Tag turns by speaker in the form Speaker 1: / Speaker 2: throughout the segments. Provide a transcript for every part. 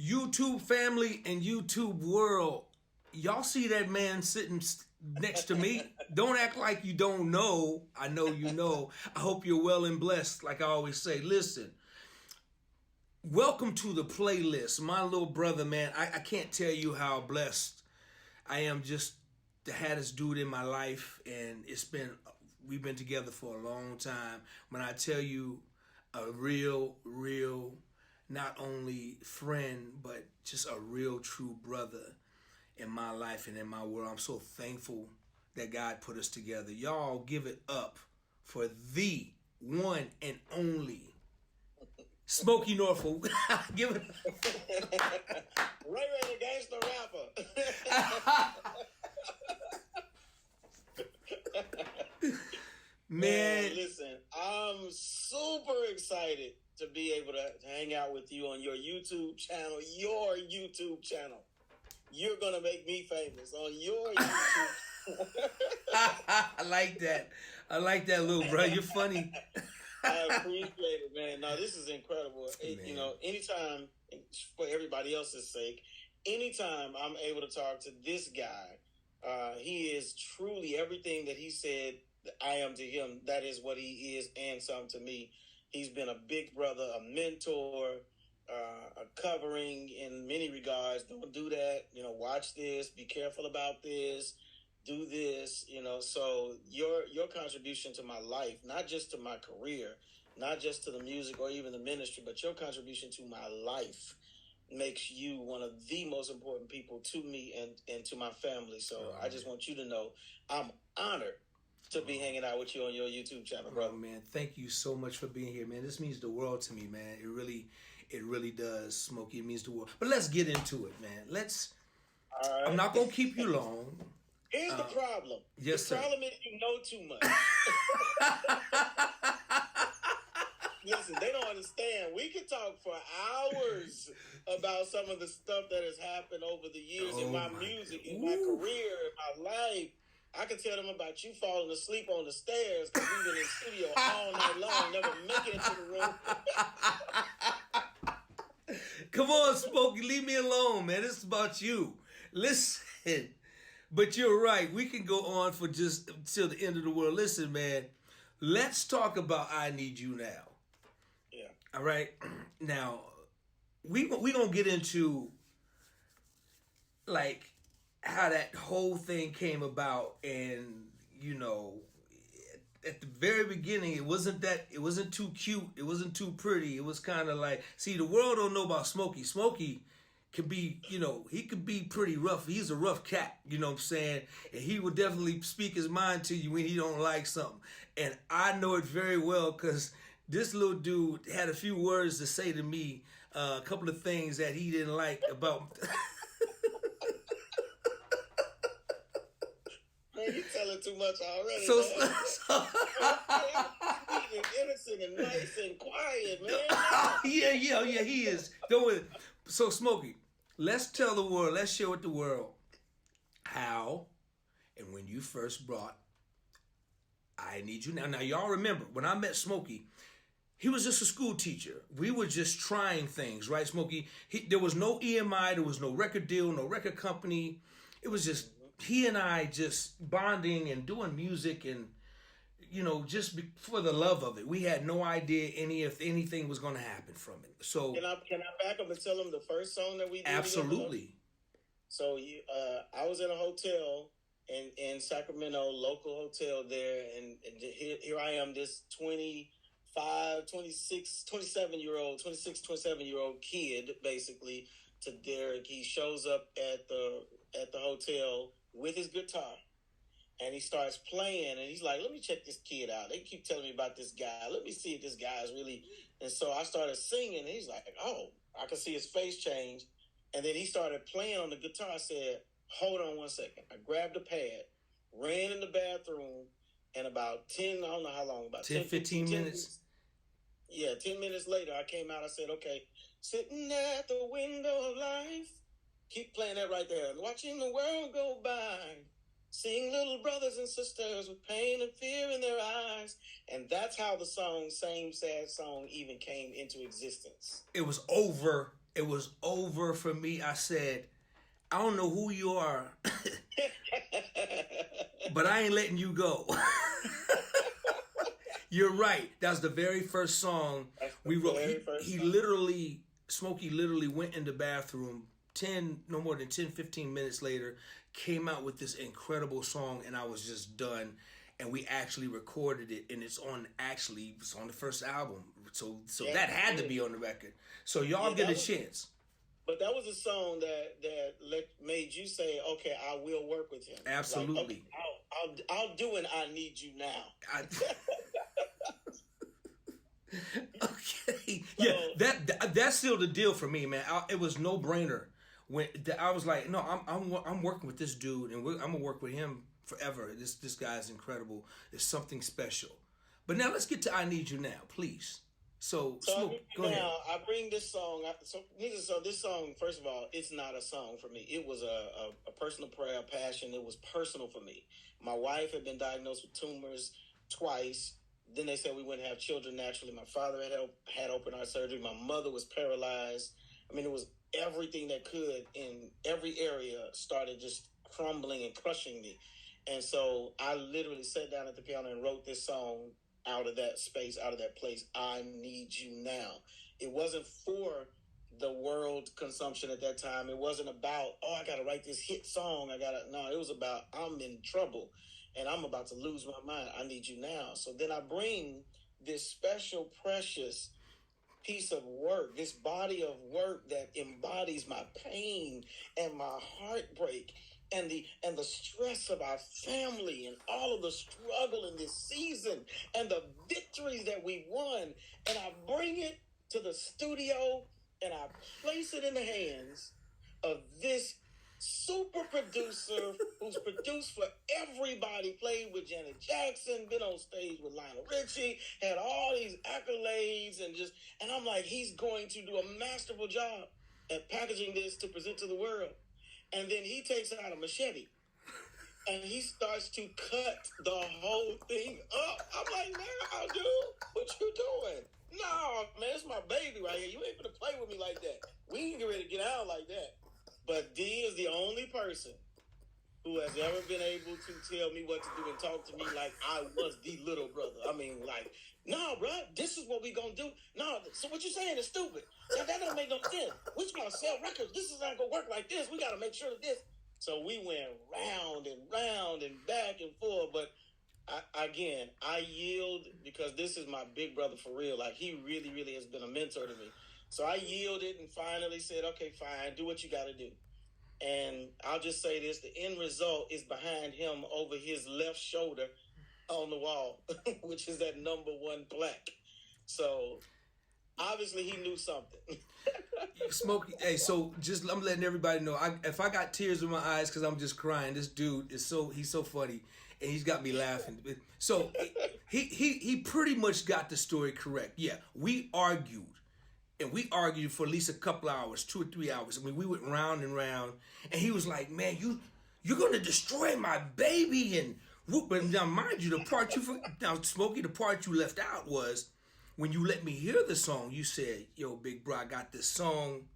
Speaker 1: YouTube family and YouTube world, y'all see that man sitting next to me? Don't act like you don't know. I know you know. I hope you're well and blessed, like I always say. Listen, welcome to the playlist. My little brother, man, I can't tell you how blessed I am just to have this dude in my life. And we've been together for a long time. When I tell you a real, not only friend, but just a real true brother in my life and in my world. I'm so thankful that God put us together. Y'all give it up for the one and only Smokie Norful. Give it up.
Speaker 2: Ray the gangster rapper. Man, listen, I'm super excited to be able to hang out with you on your YouTube channel. You're going to make me famous on your YouTube.
Speaker 1: I like that. I like that, little bro. You're funny.
Speaker 2: I appreciate it, man. No, this is incredible. Anytime, for everybody else's sake, anytime I'm able to talk to this guy, he is truly everything that he said I am to him. That is what he is, and some to me. He's been a big brother, a mentor, a covering in many regards. Don't do that. Watch this. Be careful about this. Do this. So your contribution to my life, not just to my career, not just to the music or even the ministry, but your contribution to my life makes you one of the most important people to me and to my family. So I just want you to know I'm honored to be hanging out with you on your YouTube channel, brother.
Speaker 1: Oh, man, thank you so much for being here, man. This means the world to me, man. It really does, Smokie. It means the world. But let's get into it, man.
Speaker 2: All right.
Speaker 1: I'm not going to keep you long.
Speaker 2: Here's the problem.
Speaker 1: Yes,
Speaker 2: the
Speaker 1: sir.
Speaker 2: problem is you know too much. Listen, they don't understand. We could talk for hours about some of the stuff that has happened over the years in my music, in my career, in my life. I could tell them about you falling asleep on the stairs because we've been in the studio all night long, never making it to the room.
Speaker 1: Come on, Smokie, leave me alone, man. This is about you. Listen, but you're right. We can go on for just till the end of the world. Listen, man, let's talk about I Need You Now.
Speaker 2: Yeah.
Speaker 1: All right. Now, we gonna get into like how that whole thing came about, and at the very beginning it wasn't too cute, it wasn't too pretty. It was kind of like, see, the world don't know about Smokie. Smokie could be, he could be pretty rough. He's a rough cat, you know what I'm saying? And he would definitely speak his mind to you when he don't like something. And I know it very well because this little dude had a few words to say to me, a couple of things that he didn't like about.
Speaker 2: Man, you telling too much already.
Speaker 1: So
Speaker 2: He's innocent and nice and quiet, man.
Speaker 1: yeah, he is. So, Smokie, let's tell the world, let's share with the world how and when you first brought I Need You Now. Now, y'all remember, when I met Smokie, he was just a school teacher. We were just trying things, right, Smokie? There was no EMI, there was no record deal, no record company. It was just he and I just bonding and doing music and, just for the love of it. We had no idea if anything was going to happen from it. So
Speaker 2: Can I back up and tell them the first song that we did?
Speaker 1: Absolutely.
Speaker 2: So I was in a hotel in Sacramento, local hotel there, and here I am, this 27-year-old kid, basically, to Derek. He shows up at the hotel with his guitar, and he starts playing, and he's like, let me check this kid out. They keep telling me about this guy. Let me see if this guy is really... And so I started singing, and he's like, oh, I could see his face change. And then he started playing on the guitar. I said, hold on one second. I grabbed a pad, ran in the bathroom, and about 10, I don't know how long, about 10,
Speaker 1: 15 minutes.
Speaker 2: Yeah, 10 minutes later, I came out. I said, okay, sitting at the window of life. Keep playing that right there. Watching the world go by. Seeing little brothers and sisters with pain and fear in their eyes. And that's how the song, Same Sad Song, even came into existence.
Speaker 1: It was over it was over for me. I said, I don't know who you are, but I ain't letting you go. You're right. That was the very first song we wrote. Smokie literally went in the bathroom no more than 10, 15 minutes later, came out with this incredible song, and I was just done. And we actually recorded it, and it's on the first album. So that had to be on the record. So y'all get a chance.
Speaker 2: But that was a song that made you say, "Okay, I will work with him."
Speaker 1: Absolutely.
Speaker 2: Like, okay, I'll do it. I need you now.
Speaker 1: Okay. Yeah, that's still the deal for me, man. It was no brainer when I was like, no, I'm working with this dude, and I'm gonna work with him forever. This guy's incredible. It's something special. But now let's get to "I Need You Now," please. So go ahead.
Speaker 2: I bring this song. So this song, first of all, it's not a song for me. It was a personal prayer, passion. It was personal for me. My wife had been diagnosed with tumors twice. Then they said we wouldn't have children naturally. My father had open heart surgery. My mother was paralyzed. I mean, it was everything that could in every area started just crumbling and crushing me. And so I literally sat down at the piano and wrote this song out of that space, out of that place. I need you now. It wasn't for the world consumption at that time. It wasn't about, I got to write this hit song. No, it was about, I'm in trouble and I'm about to lose my mind. I need you now. So then I bring this special, precious piece of work, this body of work that embodies my pain and my heartbreak and the stress of our family and all of the struggle in this season and the victories that we won. And I bring it to the studio and I place it in the hands of this super producer who's produced for everybody, played with Janet Jackson, been on stage with Lionel Richie, had all these accolades, and I'm like, he's going to do a masterful job at packaging this to present to the world. And then he takes out a machete and he starts to cut the whole thing up. I'm like, "Nah, dude, what you doing? No, man, it's my baby right here. You ain't gonna play with me like that. We ain't get ready to get out like that." But D is the only person who has ever been able to tell me what to do and talk to me like I was the little brother. I mean, like, "No, bro, this is what we gonna do. No, so what you saying is stupid. That don't make no sense. We're gonna sell records. This is not gonna work like this. We gotta make sure that this." So we went round and round and back and forth. But I yield because this is my big brother for real. Like, he really, really has been a mentor to me. So I yielded and finally said, "Okay, fine, do what you got to do." And I'll just say this, the end result is behind him over his left shoulder on the wall, which is that #1 plaque. So obviously he knew something.
Speaker 1: Smokie, hey, so I'm letting everybody know, if I got tears in my eyes because I'm just crying, this dude he's so funny and he's got me laughing. So he pretty much got the story correct. Yeah, we argued. And we argued for at least a couple hours, 2 or 3 hours. I mean, we went round and round. And he was like, "Man, you're going to destroy my baby." And but now, mind you, the part Smokie, the part you left out was when you let me hear the song, you said, "Yo, big bro, I got this song.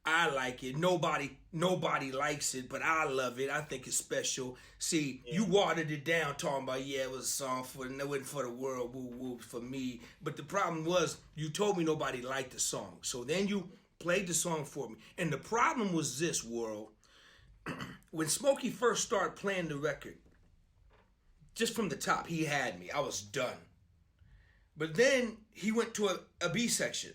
Speaker 1: I like it. Nobody likes it, but I love it. I think it's special." See, You watered it down, talking about, it was a song it wasn't for the world, woo woo, for me. But the problem was, you told me nobody liked the song. So then you played the song for me. And the problem was this, world. When Smokie first started playing the record, just from the top, he had me. I was done. But then he went to a B section.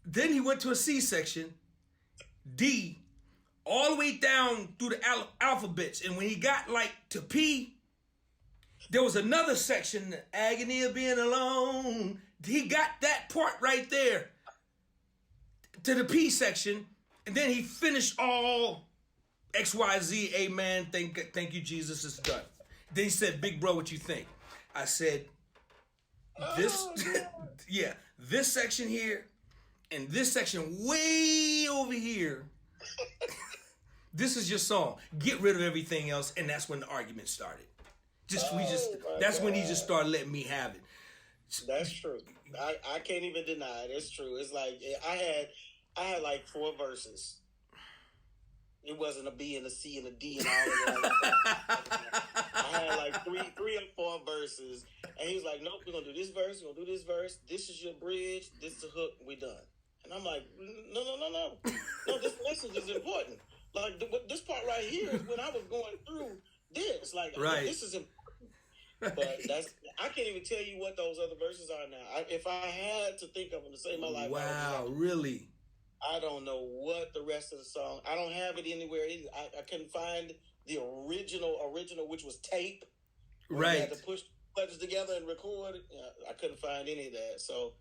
Speaker 1: Then he went to a C section, D, all the way down through the alphabets. And when he got to P, there was another section, the agony of being alone. He got that part right there to the P section. And then he finished all XYZ, amen, thank you, Jesus, it's done. Then he said, "Big bro, what you think?" I said, this section here, and this section way over here, this is your song. Get rid of everything else, and that's when the argument started. That's when he just started letting me have it.
Speaker 2: That's true. I can't even deny it. It's true. It's like I had like 4 verses. It wasn't a B and a C and a D and all of that. I had like three or 4 verses, and he was like, "Nope, we're gonna do this verse. We're gonna do this verse. This is your bridge. This is the hook. We done." And I'm like, "No. This message is important. Like this part right here is when I was going through this. Like,
Speaker 1: right.
Speaker 2: This is important." But I can't even tell you what those other verses are now. If I had to think of them to save my life,
Speaker 1: wow, really?
Speaker 2: I don't know what the rest of the song. I don't have it anywhere either. I couldn't find the original, which was tape.
Speaker 1: Right.
Speaker 2: You had to push buttons together and record. I couldn't find any of that. So,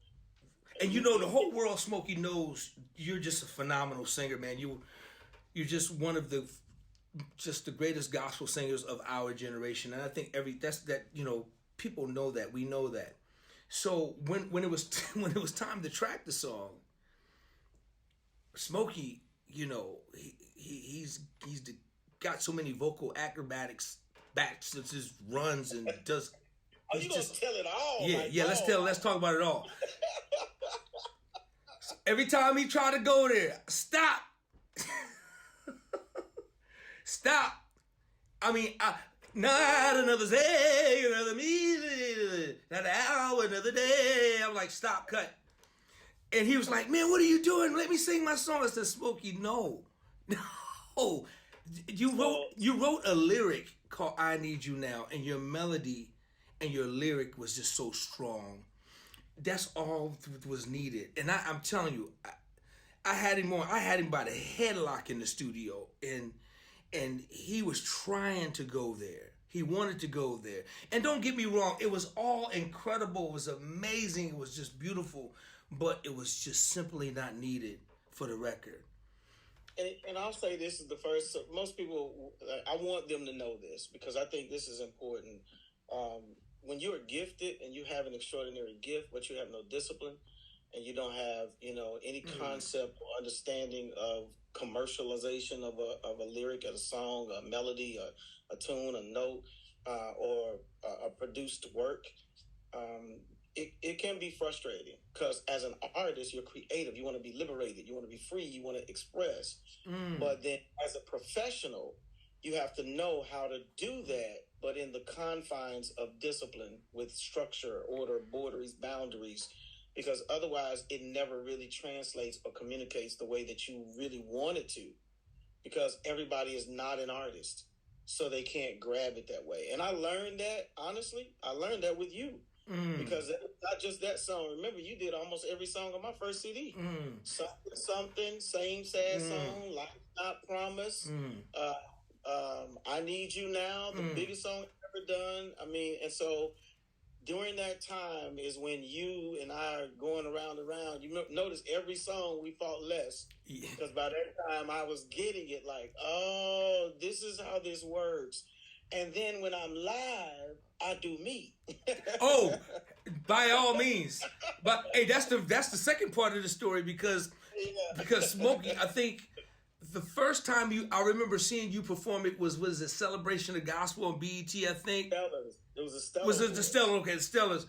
Speaker 1: and you know, the whole world, Smokie, knows you're just a phenomenal singer, man. You're just one of the greatest gospel singers of our generation, and I think people know that. We know that. So when it was time to track the song, Smokie, he's got so many vocal acrobatics back to his runs and does.
Speaker 2: You gonna tell it all?
Speaker 1: Yeah. Let's talk about it all. Every time he tried to go there, stop. Stop. I mean, not another day, another me, another hour, another day. I'm like, stop, cut. And he was like, man, what are you doing? Let me sing my song. I said, Smokie, no. You wrote a lyric called I Need You Now, and your melody and your lyric was just so strong. That's all was needed. And I'm telling you, I had him on. I had him by the headlock in the studio, and he was trying to go there. He wanted to go there. And don't get me wrong, it was all incredible. It was amazing. It was just beautiful. But it was just simply not needed for the record.
Speaker 2: And I'll say this is the first. Most people, I want them to know this because I think this is important. When you're gifted and you have an extraordinary gift, but you have no discipline, and you don't have any concept or understanding of commercialization of a lyric, of a song, a melody, a tune, a note, or a produced work. It can be frustrating because as an artist, you're creative. You want to be liberated. You want to be free. You want to express. But then as a professional, you have to know how to do that, but in the confines of discipline with structure, order, boundaries, because otherwise it never really translates or communicates the way that you really want it to, because everybody is not an artist. So they can't grab it that way. And I learned that, honestly, with you. Because not just that song. Remember, you did almost every song on my first CD. Something, same sad song, Life Not Promise. I Need You Now, the biggest song I've ever done. I mean, and so during that time is when you and I are going around. You notice every song we fought less. Because by that time I was getting it like, oh, this is how this works. And then when I'm live, I do me.
Speaker 1: Oh, by all means. But hey, that's the second part of the story because Smokie, I think the first time I remember seeing you perform it was a Celebration of Gospel on BET, I think.
Speaker 2: Stellars. It was a Stellars.
Speaker 1: Was it the Stellars? Okay, the Stellars.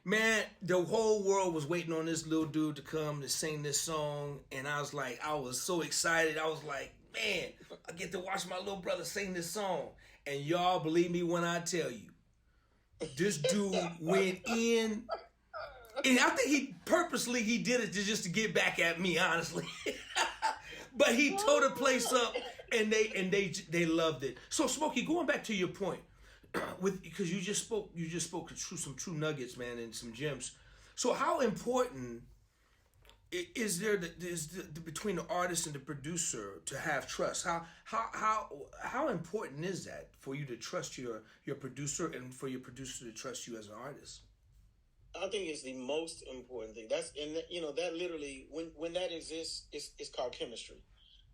Speaker 1: Man, the whole world was waiting on this little dude to come to sing this song, and I was so excited. I was like, man, I get to watch my little brother sing this song. And y'all believe me when I tell you, this dude went in, and I think he purposely did it just to get back at me, honestly. But he tore the place up, and they loved it. So Smokie, going back to your point, because you just spoke some true nuggets, man, and some gems. So how important is there between the artist and the producer to have trust? How important is that for you to trust your producer and for your producer to trust you as an artist?
Speaker 2: I think it's the most important thing. That literally when that exists, it's called chemistry,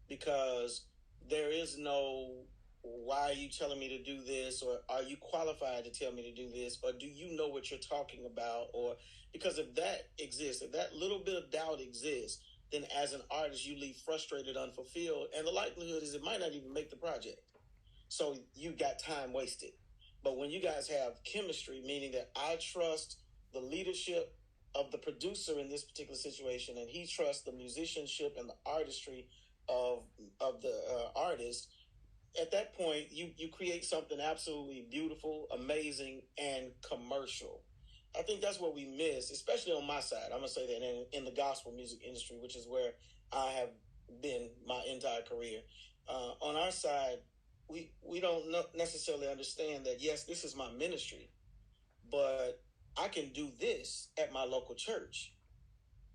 Speaker 2: because there is no why are you telling me to do this, or are you qualified to tell me to do this, or do you know what you're talking about, or because if that exists, if that little bit of doubt exists, then as an artist you leave frustrated, unfulfilled, and the likelihood is it might not even make the project. So you got time wasted. But when you guys have chemistry, meaning that I trust the leadership of the producer in this particular situation, and he trusts the musicianship and the artistry of the artist, at that point, you create something absolutely beautiful, amazing, and commercial. I think that's what we miss, especially on my side. I'm gonna say that in the gospel music industry, which is where I have been my entire career. On our side, we don't necessarily understand that. Yes, this is my ministry, but I can do this at my local church.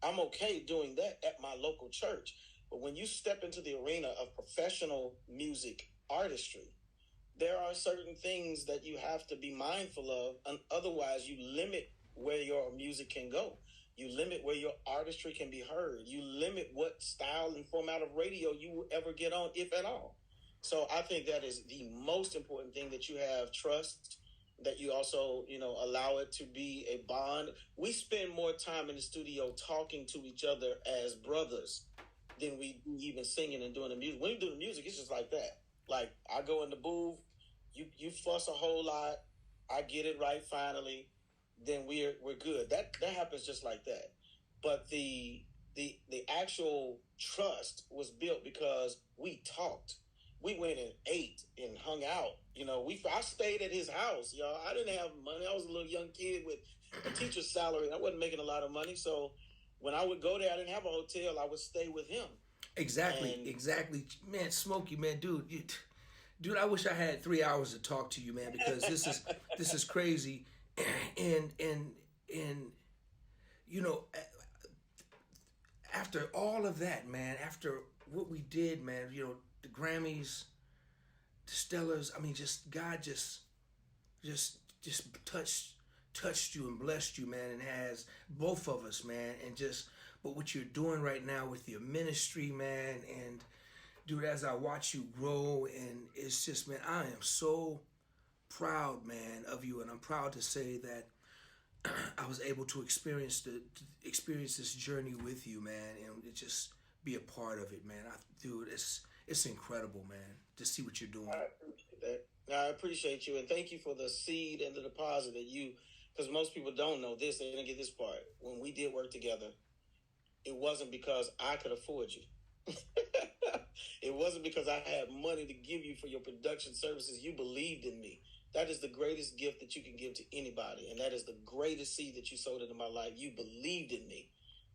Speaker 2: I'm okay doing that at my local church. But when you step into the arena of professional music artistry, there are certain things that you have to be mindful of, and otherwise you limit where your music can go. You limit where your artistry can be heard. You limit what style and format of radio you will ever get on, if at all. So I think that is the most important thing, that you have trust, that you also, allow it to be a bond. We spend more time in the studio talking to each other as brothers than we do even singing and doing the music. When you do the music, it's just like that. Like, I go in the booth, you fuss a whole lot, I get it right finally, then we're good. That happens just like that. But the actual trust was built because we talked. We went and ate and hung out. I stayed at his house, y'all. I didn't have money. I was a little young kid with a teacher's salary. I wasn't making a lot of money. So when I would go there, I didn't have a hotel. I would stay with him.
Speaker 1: Exactly. Man, Smokie, man, dude, I wish I had 3 hours to talk to you, man, because this is crazy. And after all of that, man, after what we did, man, the Grammys, the Stellars, I mean, God just touched you and blessed you, man, and has both of us, man, but what you're doing right now with your ministry, man, and dude, as I watch you grow, and it's just, man, I am so proud, man, of you, and I'm proud to say that I was able to experience this journey with you, man, and just be a part of it, man. Dude, it's incredible, man, to see what you're doing.
Speaker 2: I appreciate that. I appreciate you, and thank you for the seed and the deposit that because most people don't know this. They didn't get this part. When we did work together, it wasn't because I could afford you. It wasn't because I had money to give you for your production services. You believed in me. That is the greatest gift that you can give to anybody, and that is the greatest seed that you sowed into my life. You believed in me,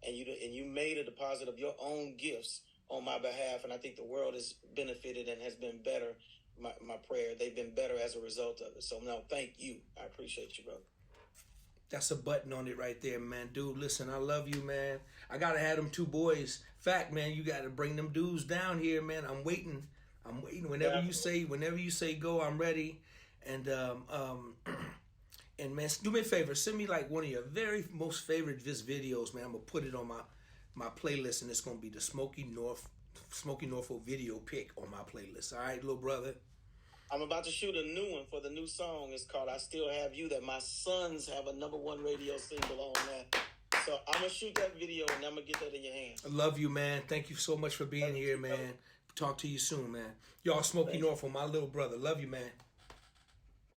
Speaker 2: and you made a deposit of your own gifts on my behalf, and I think the world has benefited and has been better. My prayer, they've been better as a result of it. So no, thank you. I appreciate you, brother.
Speaker 1: That's a button on it right there, man. Dude, listen, I love you, man. I gotta have them two boys. Fact, man, you gotta bring them dudes down here, man. I'm waiting. Whenever you say go, I'm ready. And and man, do me a favor, send me like one of your very most favorite videos, man. I'm gonna put it on my playlist, and it's gonna be the Smokie Norful video pick on my playlist. All right, little brother.
Speaker 2: I'm about to shoot a new one for the new song. It's called "I Still Have You," that my sons have a #1 radio single on that. So I'm gonna shoot that video, and I'm gonna get that in your hands.
Speaker 1: I love you, man. Thank you so much for being here, man. Talk to you soon, man. Y'all, Smokie Norful, my little brother. Love you, man.